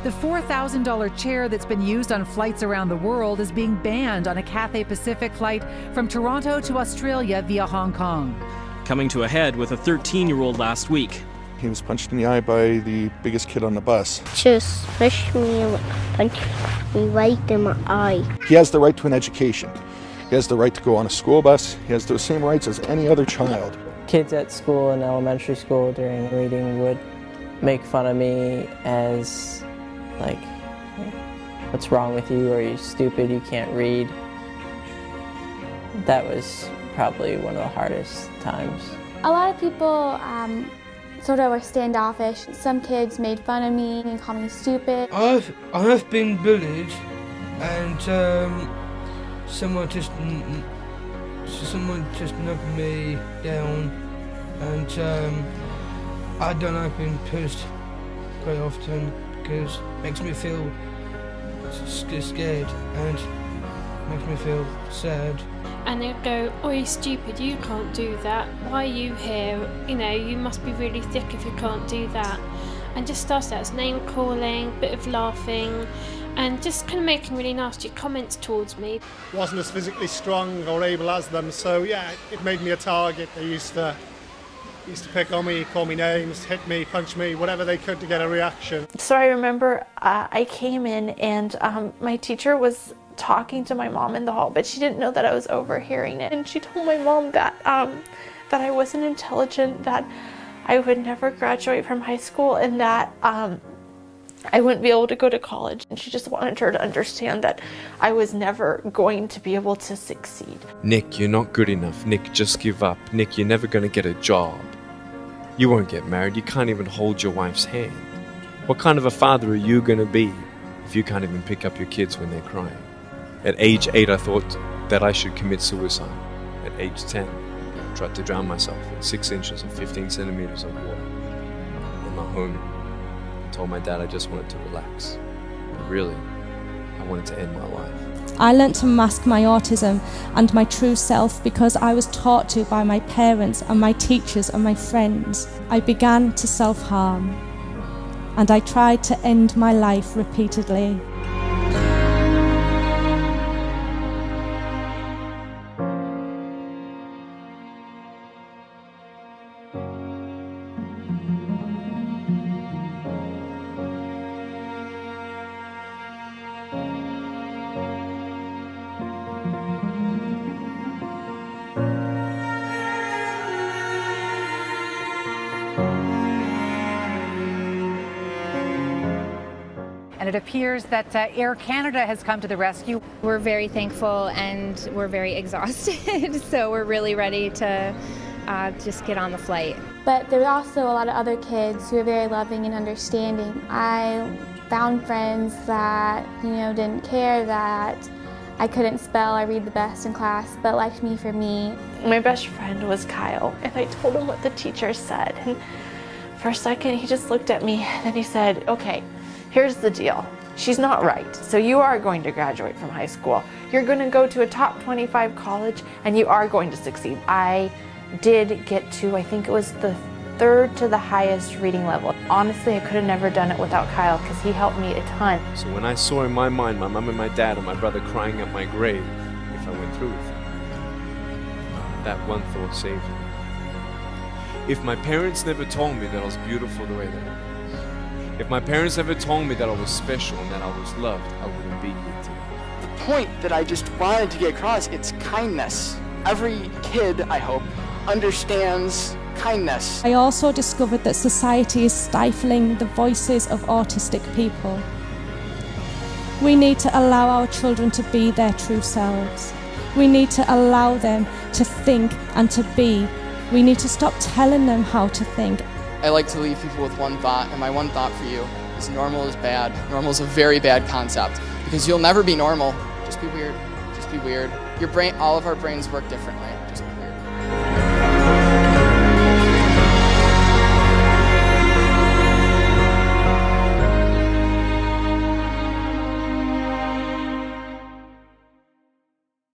The $4,000 chair that's been used on flights around the world is being banned on a Cathay Pacific flight from Toronto to Australia via Hong Kong. Coming to a head with a 13-year-old last week. He was punched in the eye by the biggest kid on the bus. Just pushed me and punched me right in my eye. He has the right to an education. He has the right to go on a school bus. He has the same rights as any other child. Kids at school in elementary school during reading would make fun of me as like, what's wrong with you? Are you stupid? You can't read. That was probably one of the hardest times. A lot of people sort of were standoffish. Some kids made fun of me and called me stupid. I've been bullied, and someone just knocked me down, and I don't like being pushed quite often because it makes me feel scared and makes me feel sad. And they'd go, "Oh, you're stupid, you can't do that. Why are you here? You know, you must be really thick if you can't do that." And just started out as name calling, bit of laughing, and just kind of making really nasty comments towards me. Wasn't as physically strong or able as them, so yeah, it made me a target. They used to pick on me, call me names, hit me, punch me, whatever they could to get a reaction. So I remember I came in and my teacher was talking to my mom in the hall, but she didn't know that I was overhearing it. And she told my mom that that I wasn't intelligent, that I would never graduate from high school, and that I wouldn't be able to go to college. And she just wanted her to understand that I was never going to be able to succeed. Nick, you're not good enough. Nick, just give up. Nick, you're never going to get a job. You won't get married. You can't even hold your wife's hand. What kind of a father are you going to be if you can't even pick up your kids when they're crying? At age 8, I thought that I should commit suicide. At age 10, I tried to drown myself in 6 inches or 15 centimeters of water in my home. I told my dad I just wanted to relax. But really, I wanted to end my life. I learnt to mask my autism and my true self because I was taught to by my parents and my teachers and my friends. I began to self-harm, and I tried to end my life repeatedly. And it appears that Air Canada has come to the rescue. We're very thankful and we're very exhausted, so we're really ready to just get on the flight. But there were also a lot of other kids who were very loving and understanding. I found friends that, didn't care that I couldn't spell or read the best in class, but liked me for me. My best friend was Kyle, and I told him what the teacher said. And for a second, he just looked at me, and then he said, "Okay, here's the deal. She's not right. So you are going to graduate from high school. You're going to go to a top 25 college, and you are going to succeed." I did get to, I think it was the 3rd to the highest reading level. Honestly, I could have never done it without Kyle because he helped me a ton. So when I saw in my mind my mum and my dad and my brother crying at my grave if I went through with it, that one thought saved me. If my parents never told me that I was beautiful the way that I was, if my parents never told me that I was special and that I was loved, I wouldn't be here today. The point that I just wanted to get across, it's kindness. Every kid, I hope, understands kindness. I also discovered that society is stifling the voices of autistic people. We need to allow our children to be their true selves. We need to allow them to think and to be. We need to stop telling them how to think. I like to leave people with one thought, and my one thought for you is normal is bad. Normal is a very bad concept because you'll never be normal. Just be weird. Just be weird. Your brain, all of our brains work differently.